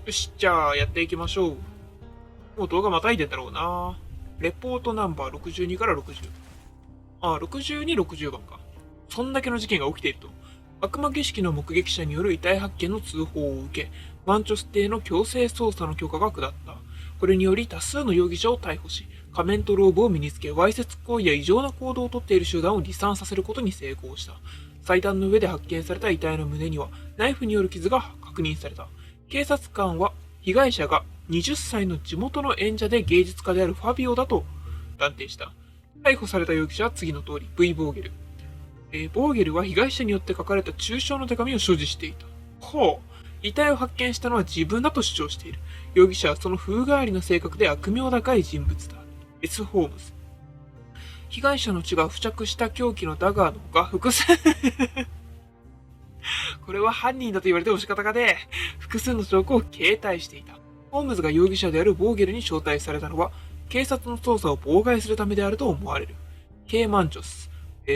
よし、じゃあやっていきましょう。もう動画またいでんだろうな。レポートナンバー62から60。62、60番か。そんだけの事件が起きていると。悪魔儀式の目撃者による遺体発見の通報を受け、マンチョス邸の強制捜査の許可が下った。これにより多数の容疑者を逮捕し、仮面とローブを身につけ、わいせつ行為や異常な行動をとっている集団を離散させることに成功した。祭壇の上で発見された遺体の胸には、ナイフによる傷が確認された。警察官は、被害者が20歳の地元の演者で芸術家であるファビオだと断定した。逮捕された容疑者は次の通り、V・ボーゲル。ボーゲルは被害者によって書かれた中傷の手紙を所持していた。ほう。遺体を発見したのは自分だと主張している。容疑者はその風変わりな性格で悪名高い人物だ。S・ホームズ。被害者の血が付着した凶器のダガーのほか、複数これは犯人だと言われても仕方がねえ。複数の証拠を携帯していた。ホームズが容疑者であるボーゲルに招待されたのは、警察の捜査を妨害するためであると思われる。K・マンチョス。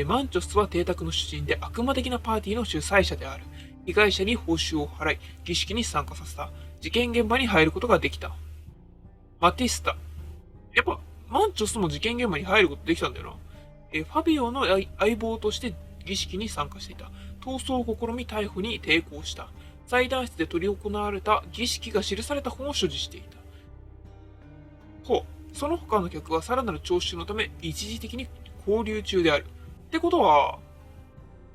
マンチョスは邸宅の主人で悪魔的なパーティーの主催者である。被害者に報酬を払い、儀式に参加させた。事件現場に入ることができた。マティスタ。やっぱ、マンチョスも事件現場に入ることできたんだよな。ファビオの相棒として儀式に参加していた。逃走を試み逮捕に抵抗した。祭壇室で執り行われた儀式が記された本を所持していた。その他の客はさらなる徴収のため一時的に拘留中である。ってことは、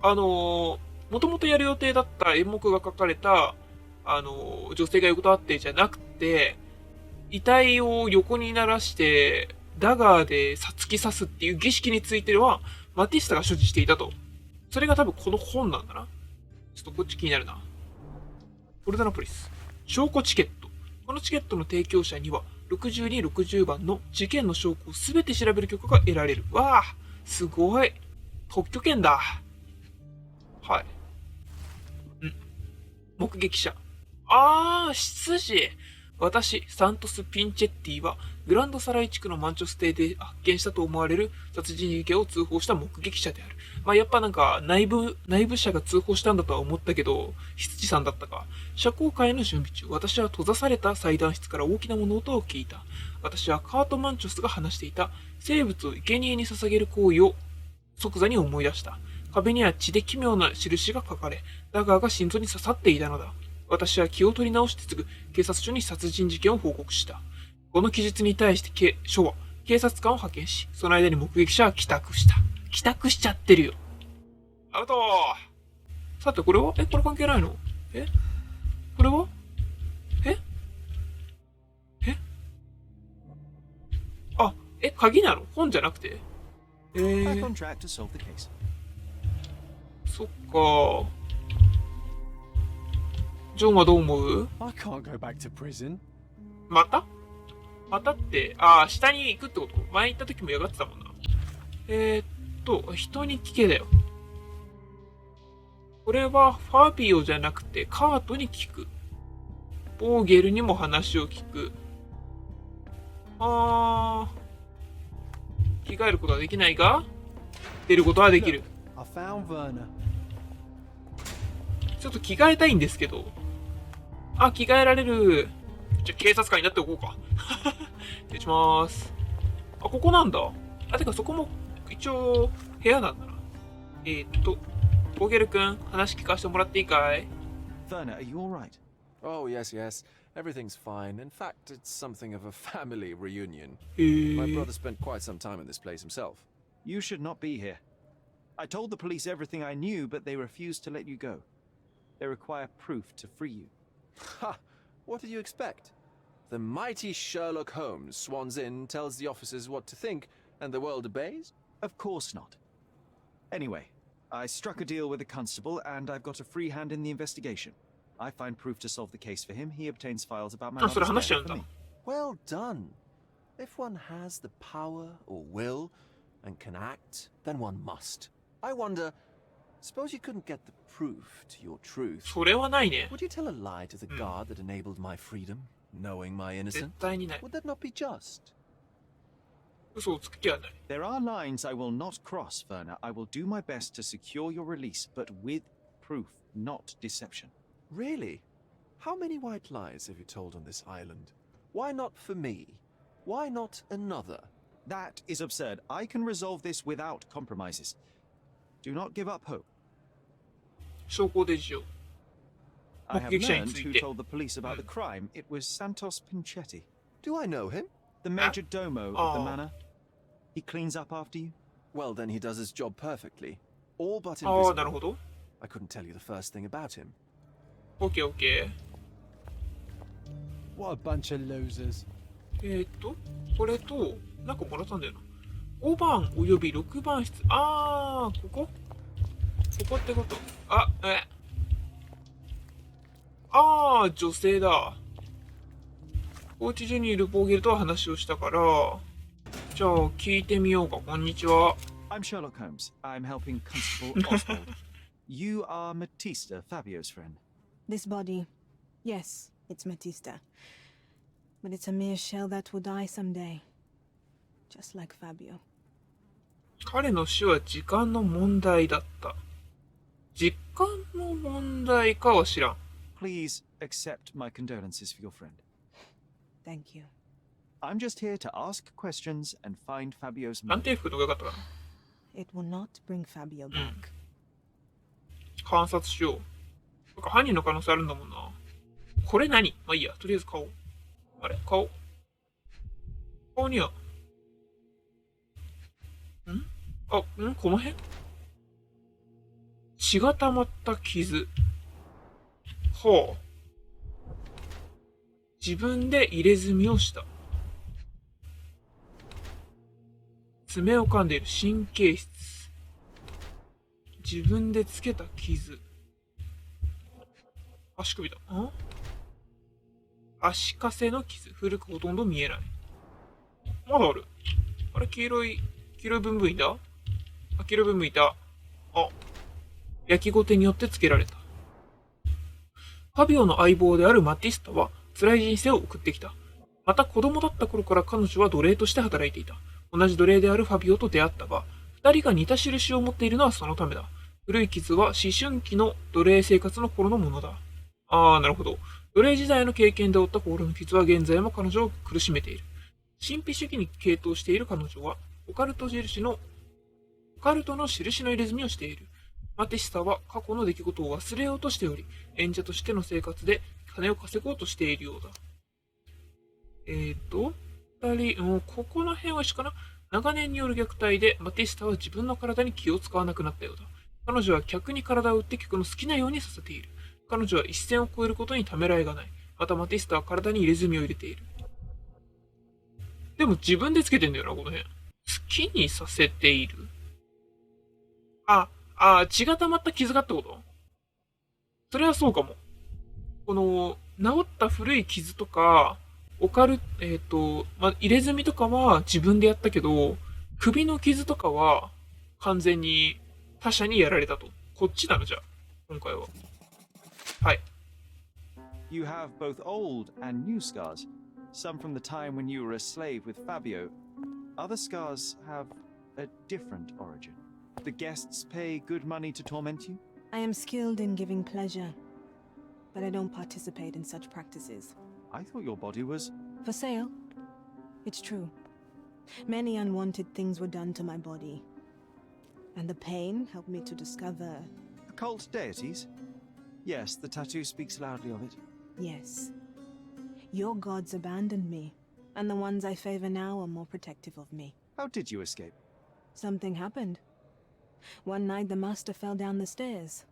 もともとやる予定だった演目が書かれた、女性が横たわってじゃなくて、遺体を横に鳴らして、ダガーで突き刺すっていう儀式については、マティスタが所持していたと。それが多分この本なんだな。ちょっとこっち気になるな。オルダナポリス。証拠チケット。このチケットの提供者には、62、60番の事件の証拠をすべて調べる許可が得られる。わあ、すごい。特許権だ。はい。目撃者。執事。私、サントス・ピンチェッティは、グランドサライ地区のマンチョス邸で発見したと思われる殺人事件を通報した目撃者である。やっぱなんか、内部者が通報したんだとは思ったけど、執事さんだったか。社交会の準備中、私は閉ざされた祭壇室から大きな物音を聞いた。私はカート・マンチョスが話していた、生物を生贄に捧げる行為を即座に思い出した。壁には血で奇妙な印が書かれ、ダガーが心臓に刺さっていたのだ。私は気を取り直してすぐ警察署に殺人事件を報告した。この記述に対して署は警察官を派遣し、その間に目撃者は帰宅した。帰宅しちゃってるよ。アウトー。さて、これはこれ関係ないの？これは鍵なの？本じゃなくて？そっか。ジョンはどう思う？またって、下に行くってこと？前行った時も嫌がってたもんな。人に聞けだよ。これはファビオじゃなくてカートに聞く。ボーゲルにも話を聞く。着替えることはできないが、出ることはできる。ちょっと着替えたいんですけど。着替えられる。じゃあ警察官になっておこうか。失礼しまーす。ここなんだ。てかそこも一応部屋なんだな。ボーゲル君、話聞かせてもらっていいかい？ Werner, are you alright? Oh, yes. Everything's fine. In fact, it's something of a family reunion. My brother spent quite some time in this place himself. You should not be here. I told the police everything I knew, but they refused to let you go. They require proof to free you. Ha! What did you expect? The mighty Sherlock Holmes swans in, tells the officers what to think, and the world obeys? Of course not. Anyway, I struck a deal with the constable, and I've got a free hand in the investigation. I find proof to solve the case for him. He obtains files about my mother's death for me. Well done. If one has the power or will and can act, then one must. I wonder, suppose you couldn't get the proof to your truth. それはないね。 Would you tell a lie to the guard that enabled my freedom, knowing my innocence? 絶対にない。 Would that not be just? 嘘をつく気はない。 There are lines I will not cross, Werner. I will do my best to secure your release, but with proof, not deception. Really? How many white lies have you told on this island? Why not for me? Why not another? That is absurd. I can resolve this without compromises. Do not give up hope. 証拠で事情。 I have 目撃者に learned つい who て。 told the police about the crime. It was Santos Pinchetti, Do I know him? the major domo of the Oh. manor. He cleans up after you. Well, then he does his job perfectly. All but ああ、なる invisible. ほど。I couldn't tell you the first thing about him. オッケーオッケ What a bunch of losers. ー。これと、なんかもらったんだよな。5番および6番室。あー、ここってこと。女性だ。コーチジュニール・ボーゲルとは話をしたから、じゃあ聞いてみようか。こんにちは。I'm Sherlock Holmes. I'm helping Constable Oswald. You are Matista, Fabio's friend. This body, yes, it's Matista. But it's a mere shell that will die someday. Just like Fabio. 彼の死は時間の問題だった。時間の問題かは知らん。Please accept my condolences for your friend. Thank you. I'm just here to ask questions and find Fabio's 探 murder. 偵服の方が良かったかな。 It will not bring Fabio back. 観察しよう。なんか犯人の可能性あるんだもんな。これ何？まあいいや。とりあえず顔。あれ顔には。この辺血が溜まった傷。はあ。自分で入れ墨をした。爪を噛んでいる神経質。自分でつけた傷。足首だ。足かせの傷。古くほとんど見えない。まだある。あれ、黄色い部分いた？黄色い部分いた。焼きごてによってつけられた。ファビオの相棒であるマティスタは辛い人生を送ってきた。また子供だった頃から彼女は奴隷として働いていた。同じ奴隷であるファビオと出会ったが、二人が似た印を持っているのはそのためだ。古い傷は思春期の奴隷生活の頃のものだ。なるほど。奴隷時代の経験で負った心の傷は現在も彼女を苦しめている。神秘主義に傾倒している彼女は、オカルトの印の入れ墨をしている。マティスタは過去の出来事を忘れようとしており、演者としての生活で金を稼ごうとしているようだ。二人、ここの辺は一緒かな。長年による虐待でマティスタは自分の体に気を使わなくなったようだ。彼女は客に体を打って客の好きなようにさせている。彼女は一線を越えることにためらいがない。またマティスタは体に入れ墨を入れている。でも自分でつけてんだよな、この辺。好きにさせている。血が溜まった傷がってこと？それはそうかも。この、治った古い傷とか、入れ墨とかは自分でやったけど、首の傷とかは完全に他者にやられたと。こっちなのじゃあ、今回は。はい。You have both old and new scars. Some from the time when you were a slave with Fabio. Other scars have a different origin. The guests pay good money to torment you? I am skilled in giving pleasure, but I don't participate in such practices. I thought your body was... For sale? It's true. Many unwanted things were done to my body. And the pain helped me to discover... Occult deities? Yes, the tattoo speaks loudly of it. Yes. Your gods abandoned me, and the ones I favor now are more protective of me. How did you escape? Something happened. One night the master fell down the stairs.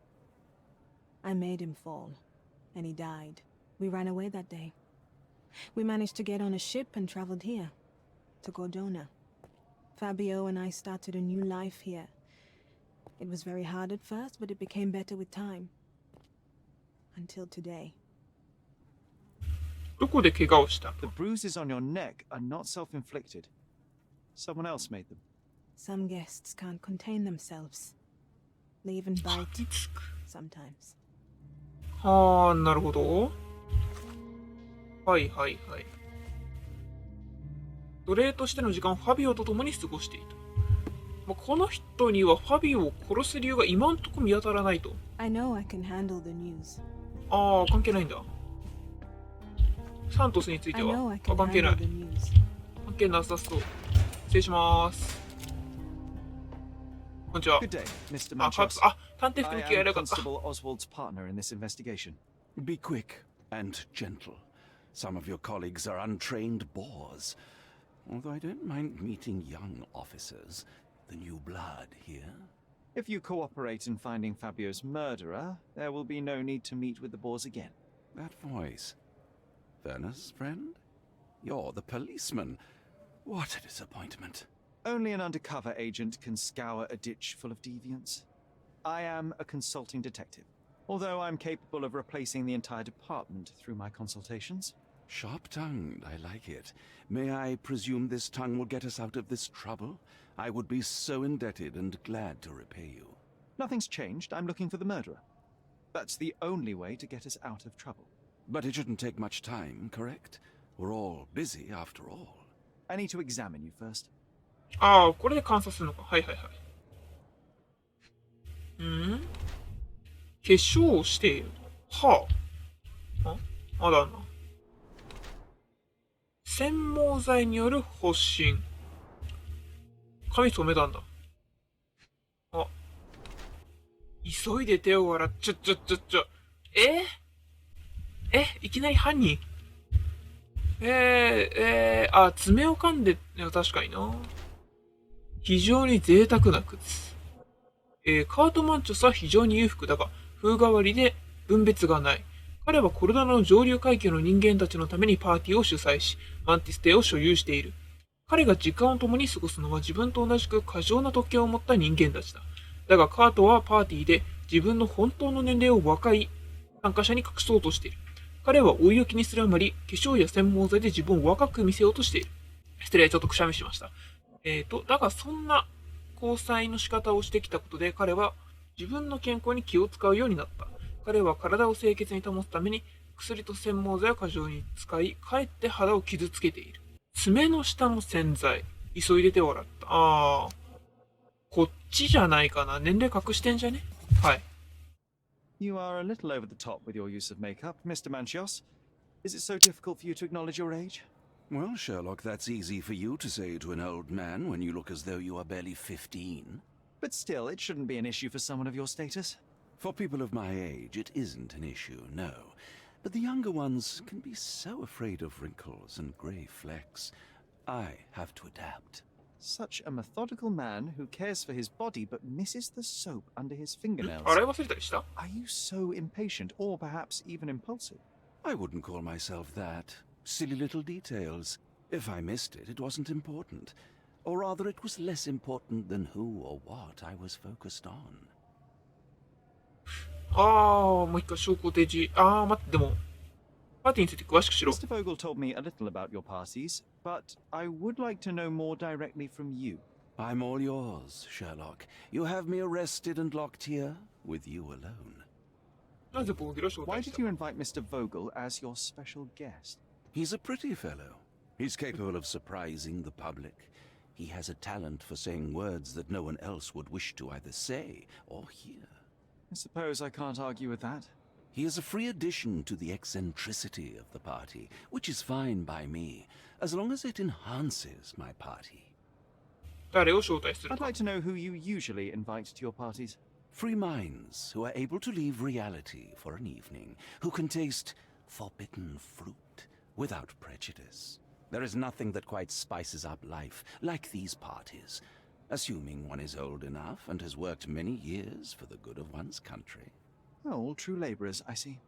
I made him fall, and he died. We ran away that day. We managed to get on a ship and traveled here, to Cordona. Fabio and I started a new life here. It was very hard at first, but it became better with time. Until today. どこで怪我をした？ The bruises on your neck are not self-inflicted. Someone else made them. Some guests can't contain themselves. They even bite sometimes. なるほど。はい。奴隷としての時間をファビオと共に過ごしていた。この人にはファビオを殺す理由が今んとこ見当たらないと。I know I can handle the news. 関係ないんだ。サントスについ I ては know I can 関係な handle い。 the news. 関係なさそう。失礼します。こんにちは。 Good day, Mr. あ、Manchos. 探偵服 I に着替え am なかった。 Constable Oswald's partner in this investigation. Be quick and gentle. Some of your colleagues are untrained boors. Although I don't mind meeting young officers, the new blood here. If you cooperate in finding Fabio's murderer, there will be no need to meet with the Boers again. That voice. Werner's friend? You're the policeman. What a disappointment. Only an undercover agent can scour a ditch full of deviants. I am a consulting detective, although I'm capable of replacing the entire department through my consultations. Sharp-tongued, I like it. May I presume this tongue will get us out of this trouble? I would be so indebted and glad to repay you. Nothing's changed. I'm looking for the murderer. That's the only way to get us out of trouble. But it shouldn't take much time, correct? We're all busy after all. I need to examine you first. ああ、これで観察するのか。はいはいはい。化粧をしている。はあ。まだあんな。染毛剤による発疹。髪染めたんだ。あ。急いで手を洗っちょ。いきなり犯人。爪を噛んで、確かにな。非常に贅沢な靴。カートマンチョスは非常に裕福だが、風変わりで分別がない。彼はコルダナの上流階級の人間たちのためにパーティーを主催し、マンティス邸を所有している。彼が時間を共に過ごすのは自分と同じく過剰な特権を持った人間たちだ。だがカートはパーティーで自分の本当の年齢を若い参加者に隠そうとしている。彼は追い置きにするあまり、化粧や染毛剤で自分を若く見せようとしている。失礼、ちょっとくしゃみしました。だがそんな交際の仕方をしてきたことで彼は自分の健康に気を使うようになった。彼は体を清潔に保つために薬と染毛剤を過剰に使い、かえって肌を傷つけている。爪の下の洗剤。急いで手を洗った。こっちじゃないかな。年齢隠してんじゃね？はい。You are a little over the top with your use of makeup, Mr. Manchios. Is it so difficult for you to acknowledge your age? Well, Sherlock, that's easy for you to say to an old man when you look as though you are barely 15. But still, it shouldn't be an issue for someone of your status. For people of my age, it isn't an issue, no. But the younger ones can be so afraid of wrinkles and grey flecks. I have to adapt. Such a methodical man who cares for his body but misses the soap under his fingernails. 洗い忘れたりした？ Are you so impatient, or perhaps even impulsive? I wouldn't call myself that. Silly little details. If I missed it, it wasn't important. Or rather, it was less important than who or what I was focused on. もう一回証拠提示。待って、でも、パーティーについて詳しくしろ。Mr. Vogel told me a little about your parties, but I would like to know more directly from you. I'm all yours, Sherlock. You have me arrested and locked here with you alone. なぜボーギルを招 Why 待し did た？ you invite Mr. Vogel as your special guest? He's a pretty fellow. He's capable of surprising the public. He has a talent for saying words that no one else would wish to either say or hear. I suppose I can't argue with that. He is a free addition to the eccentricity of the party, which is fine by me, as long as it enhances my party. 誰を招待する I'd か？ like to know who you usually invite to your parties. Free minds who are able to leave reality for an evening, who can taste forbidden fruit without prejudice. There is nothing that quite spices up life like these parties, assuming one is old enough and has worked many years for the good of one's country. Oh, all true laborers, I see.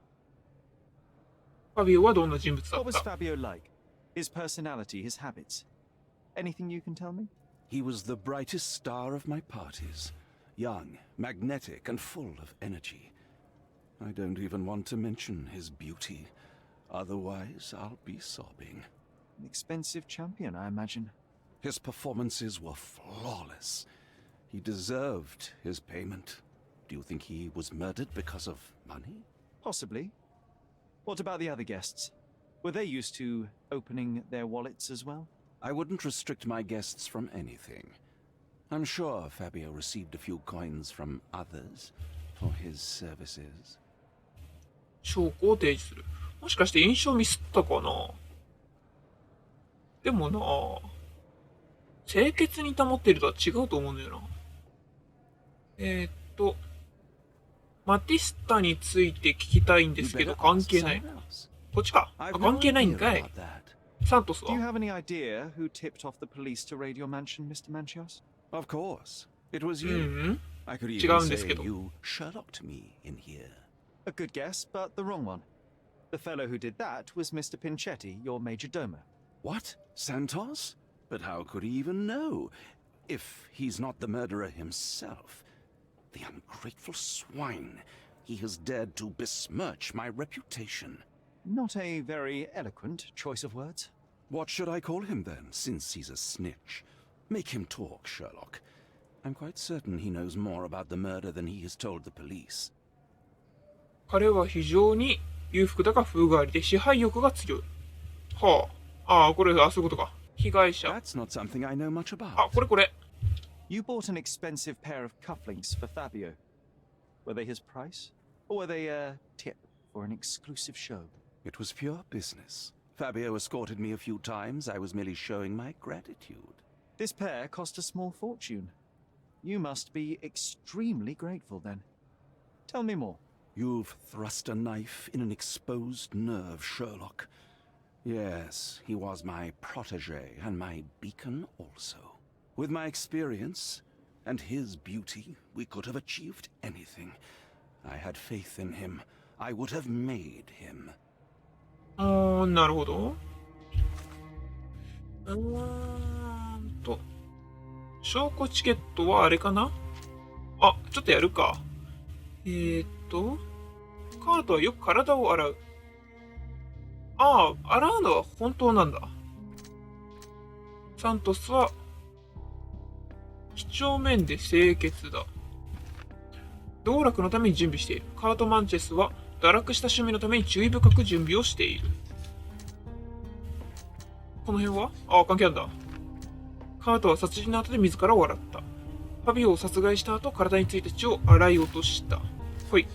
ファビオはどんな人物だ What っ was た？ Fabio like? His personality, his habits? Anything you can tell me? He was the brightest star of my parties, young, magnetic, and full of energy. I don't even want to mention his beauty, otherwise I'll be sobbing. An expensive champion, I imagine. His performances were flawless. He deserved his payment. Do you think he was murdered because of money? Possibly. What about the other guests? Were they used to opening their wallets as well? I wouldn't restrict my guests from anything. I'm sure Fabio received a few coins from others for his services. 証拠を提示する。もしかして印象ミスったかな。でもな、清潔に保っているとは違うと思うんだよな。マティスタについて聞きたいんですけど、関係ない。こっちか。あ、関係ないんかい。サントス Do you は have any idea who tipped off the police to raid your mansion, Mr. Manchios? Of course. It was う you. ん I could 違 even うんです say けど。 you Sherlocked me in here. A good guess, but the wrong one. The fellow who did that was Mr. Pinchetti, your major domo. What? Santos? But how could he even know? If he's not the murderer himself. The ungrateful swine. He has dared to besmirch my reputation. Not a very eloquent choice of words. What should I call him then, since he's a snitch? Make him talk, Sherlock. I'm quite certain he knows more about the murder than he has told the police. 彼は非常に裕福だが風変わりで支配欲が強い。はあ。ああ、これ、そういうことか。被害者。 That's not something I know much about. あ、これ。You bought an expensive pair of cufflinks for Fabio. Were they his price? Or were they a tip for an exclusive show? It was pure business. Fabio escorted me a few times. I was merely showing my gratitude. This pair cost a small fortune. You must be extremely grateful then. Tell me more. You've thrust a knife in an exposed nerve, Sherlock. Yes, he was my protege and my beacon also. With my experience and his beauty, we could have achieved anything. I had faith in him. I would have made him. なるほど。証拠チケットはあれかな。あ、ちょっとやるか。カートはよく体を洗う。ああ、洗うのは本当なんだ。サントスは、几帳面で清潔だ。道楽のために準備している。カート・マンチェスは、堕落した趣味のために注意深く準備をしている。この辺はああ、関係あるんだ。カートは殺人の後で自らを笑った。ファビオを殺害した後、体についた血を洗い落とした。ほい。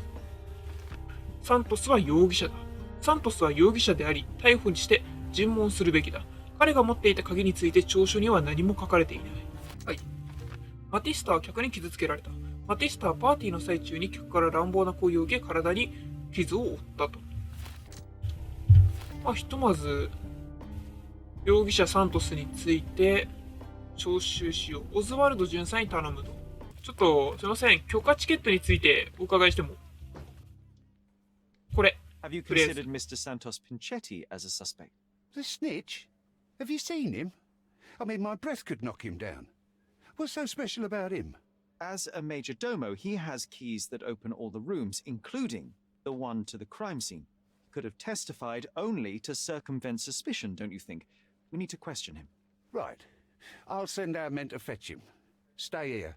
サントスは容疑者だ。サントスは容疑者であり、逮捕にして尋問するべきだ。彼が持っていた鍵について調書には何も書かれていない。はい。マティスタは客に傷つけられた。マティスタはパーティーの最中に客から乱暴な行為を受け、体に傷を負ったと。ひとまず、容疑者サントスについて徴収しよう。オズワルド巡査に頼むと。ちょっと、すいません。許可チケットについてお伺いしても。これ。Have you considered Mr. Santos Pinchetti as a suspect? The snitch? Have you seen him? I mean, my breath could knock him down. What's so special about him? As a major domo, he has keys that open all the rooms, including the one to the crime scene. Could have testified only to circumvent suspicion, don't you think? We need to question him. Right. I'll send our men to fetch him. Stay here.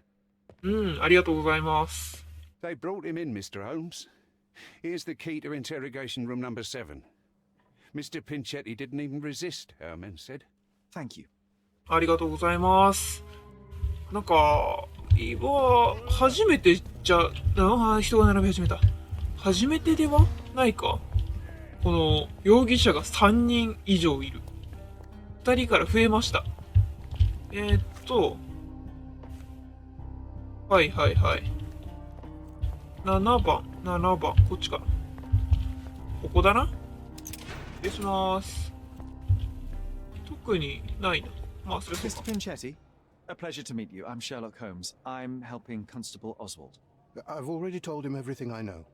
ありがとうございます。 They brought him in, Mr. Holmes. Here's the key to interrogation room number 7. Mr. Pinchetti didn't even resist, our men said. Thank you. ありがとうございます。なんか、今、初めてじゃ、人が並び始めた。初めてではないか。この、容疑者が3人以上いる。2人から増えました。はい。7番、こっちか。ここだな。失礼します。特にないな。まあ、それそう Mr. か。 Pinchetti, a pleasure to meet you. I'm Sherlock Holmes. I'm helping Constable Oswald. I've already told him everything I know.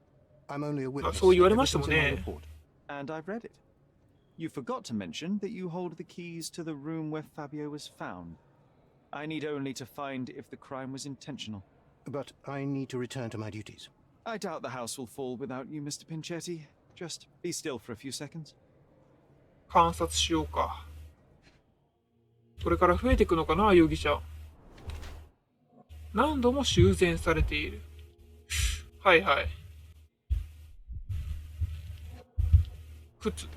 I'm only a witness. そう言われましたもん Everything's in my ね。 report. And I've read it. You forgot to mention that you hold the keys to the room where Fabio was found. I need only to find if the crime was intentional. But I need to return to my duties. I doubt the house will fall without you, Mr. Pinchetti. Just be still for a few seconds. 観察しようか。これから増えていくのかな、容疑者。何度も修繕されている。はい。靴。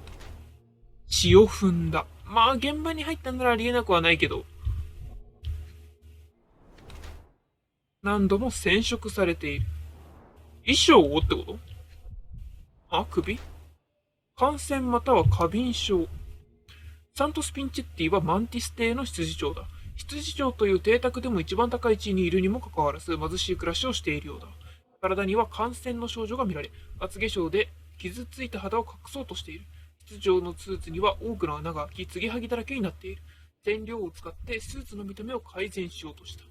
血を踏んだ。まあ、現場に入ったならありえなくはないけど。何度も染色されている。衣装をってこと？首？感染または過敏症。サントス・ピンチェッティはマンティス邸の執事長だ。執事長という邸宅でも一番高い地位にいるにもかかわらず、貧しい暮らしをしているようだ。体には感染の症状が見られ、厚化粧で傷ついた肌を隠そうとしている。執事長のスーツには多くの穴が開き、継ぎはぎだらけになっている。染料を使ってスーツの見た目を改善しようとした。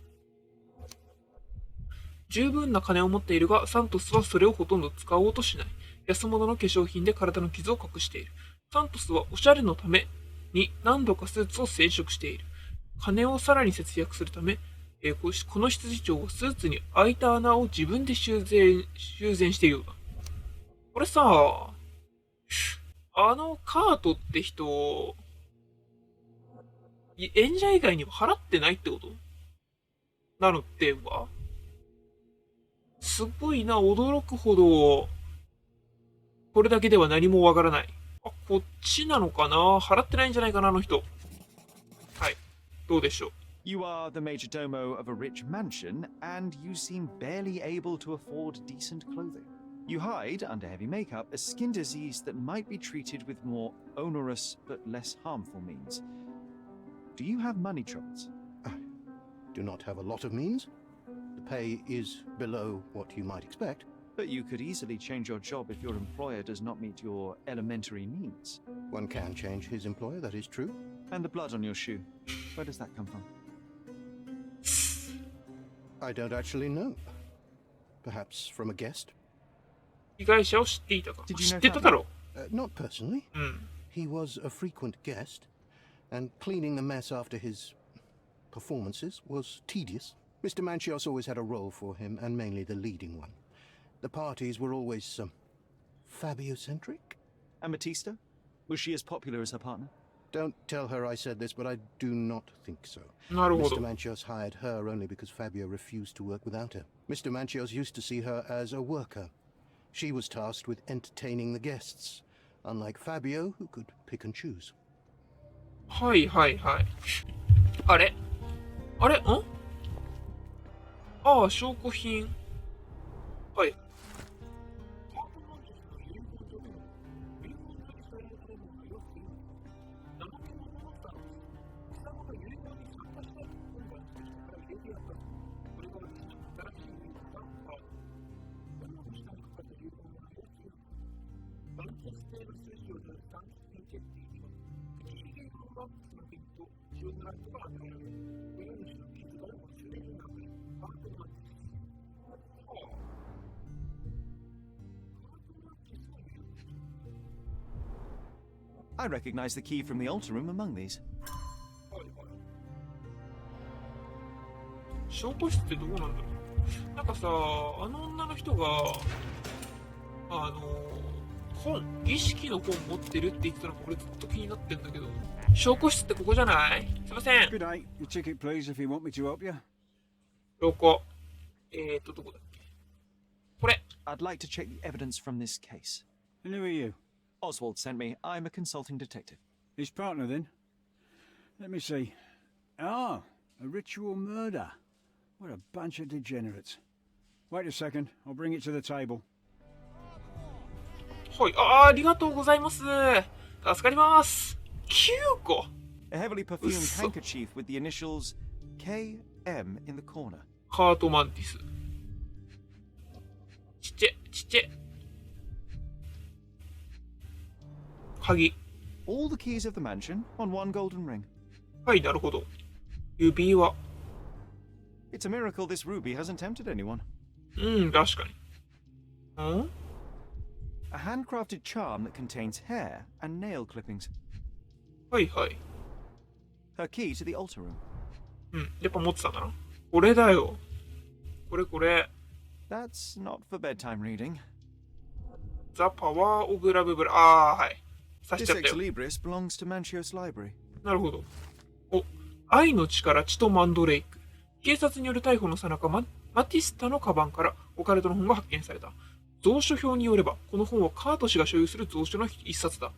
十分な金を持っているが、サントスはそれをほとんど使おうとしない。安物の化粧品で体の傷を隠している。サントスはおしゃれのために何度かスーツを染色している。金をさらに節約するため、この執事長はスーツに開いた穴を自分で修繕しているようだ。これさ、カートって人、演者以外には払ってないってことなのっては、すごいな、驚くほど、これだけでは何もわからない。あ、こっちなのかな、払ってないんじゃないかな、あの人。はい。どうでしょう。You are the major domo of a rich mansion, and you seem barely able to afford decent clothing. You hide under heavy makeup a skin disease that might be treated with more onerous but less harmful means. Do you have money troubles? I do not have a lot of means. The pay is below what you might expect. But you could easily change your job if your employer does not meet your elementary needs. One can change his employer, that is true. And the blood on your shoe, where does that come from? I don't actually know. Perhaps from a guest? 被害者を知っていたか。 Did you know 知ってただろ Not personally. う。うん。 He was a frequent guest, and cleaning the mess after his performances was tedious. Mr. Manchios always had a role for him, and mainly the leading one. The parties were always Fabio-centric? And Batista? Was she as popular as her partner? Don't tell her I said this, but I do not think so. なるほ Mr. ど。 Manchios hired her only because Fabio refused to work without her. Mr. Manchios used to see her as a worker. She was tasked with entertaining the guests, unlike Fabio, who could pick and choose. はいはいはい。あれあれああ、証拠品。はい。I recognize the key from the altar room among these. 証拠室ってどこなんだろう。なんかさ、あの女の人が、儀式の本持ってるって言ってたのが俺ずっと気になってんだけど。証拠室ってここじゃない？すいません。 Good day. Your ticket, please, if you want me to help you. どこ？どこだっけ？これ。 I'd like to check the evidence from this case. And who are you? Oswald sent me. I'm a consulting detective. His partner, then? Let me see. Ah, a ritual murder. What a bunch of degenerates. Wait a second. I'll bring it to the table. はい、ありがとうございます。助かります。9個 A heavily perfumed handkerchief with the initials KM in the corner. ハートマンティス。ちっちゃい、ちっちゃい。鍵。 All the keys of the mansion on one golden ring. はい、なるほど。指輪。 It's a miracle this ruby hasn't tempted anyone. うん、確かに。A handcrafted charm that contains hair and nail clippings. はいはい。 Her key to the altar room. うん、やっぱ持ってたんだな。これだよ。これこれ。 That's not for bedtime reading. The Power of Love ブラ。はい。刺し This ちゃった ex よ。 libris belongs to Manchios Library. なるほど。お、愛の力、血とマンドレイク。警察による逮捕の最中、マティスタのカバンからオカルトの本が発見された。蔵書表によれば、この本はカート氏が所有する蔵書の一冊だ。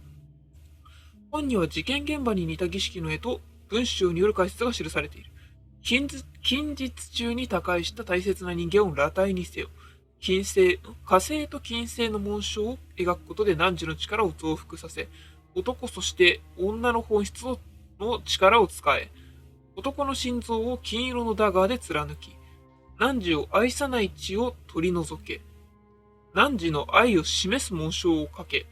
本には事件現場に似た儀式の絵と文章による解説が記されている。近日中に他界した大切な人間を裸体にせよ。火星と金星の紋章を描くことで汝の力を増幅させ、男そして女の本質の力を使え、男の心臓を金色のダガーで貫き、汝を愛さない血を取り除け、汝の愛を示す紋章をかけ、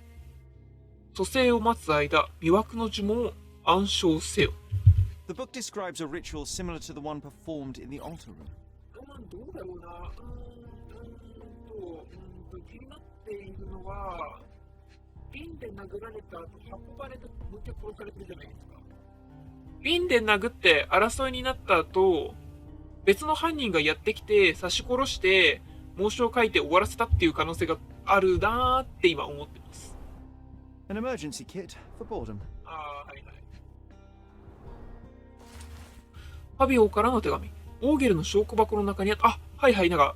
蘇生を待つ間、魅惑の呪文を暗唱せよ。The book describes a ritual similar to the one performed in the altar room. どうだろうな。気になっているのは、瓶で殴られた後、運ばれてもう一回殺されてるじゃないですか。瓶で殴って争いになった後、別の犯人がやってきて刺し殺して紋章を書いて終わらせたっていう可能性があるなーって今思ってます。An emergency kit for boredom. はいはい。ファビオからの手紙。オーゲルの証拠箱の中にあった。はいはい、なんか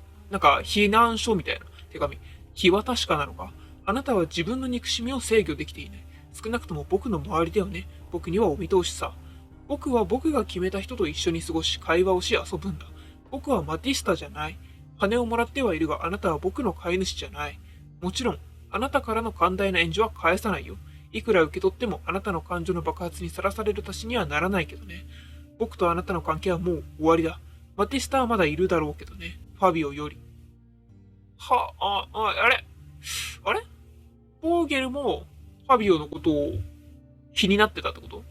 避難書みたいな手紙。日は確かなのか。あなたは自分の憎しみを制御できていない。少なくとも僕の周りではね。僕にはお見通しさ。僕は僕が決めた人と一緒に過ごし、会話をし遊ぶんだ。僕はマティスタじゃない。金をもらってはいるが、あなたは僕の飼い主じゃない。もちろん、あなたからの寛大な援助は返さないよ。いくら受け取ってもあなたの感情の爆発にさらされる足しにはならないけどね。僕とあなたの関係はもう終わりだ。マティスタはまだいるだろうけどね。ファビオより。あれボーゲルもファビオのことを気になってたってこと？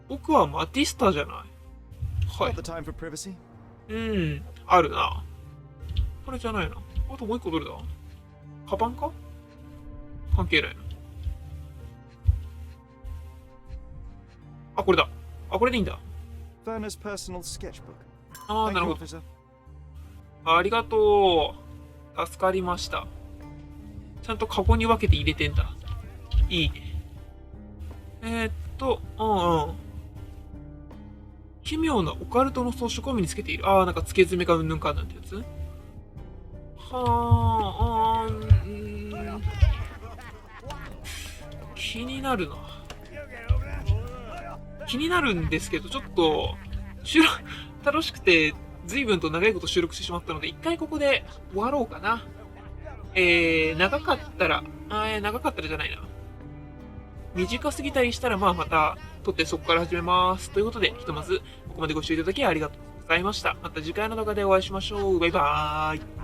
僕はマティスタじゃない。はい。あるな。これじゃないな。あともう一個どれだ？カバンか？関係ないな。これだ。これでいいんだ。Werner's personal sketchbook. なるほど。ありがとう。助かりました。ちゃんとカゴに分けて入れてんだ。いいね。奇妙なオカルトの装飾を身につけている。なんか付け爪がうんぬんかんなんてやつ。気になるな。気になるんですけど、ちょっと楽しくて随分と長いこと収録してしまったので、一回ここで終わろうかな。長かったらじゃないな。短すぎたりしたらまた撮ってそこから始めます。ということで、ひとまずここまでご視聴いただきありがとうございました。また次回の動画でお会いしましょう。バイバーイ。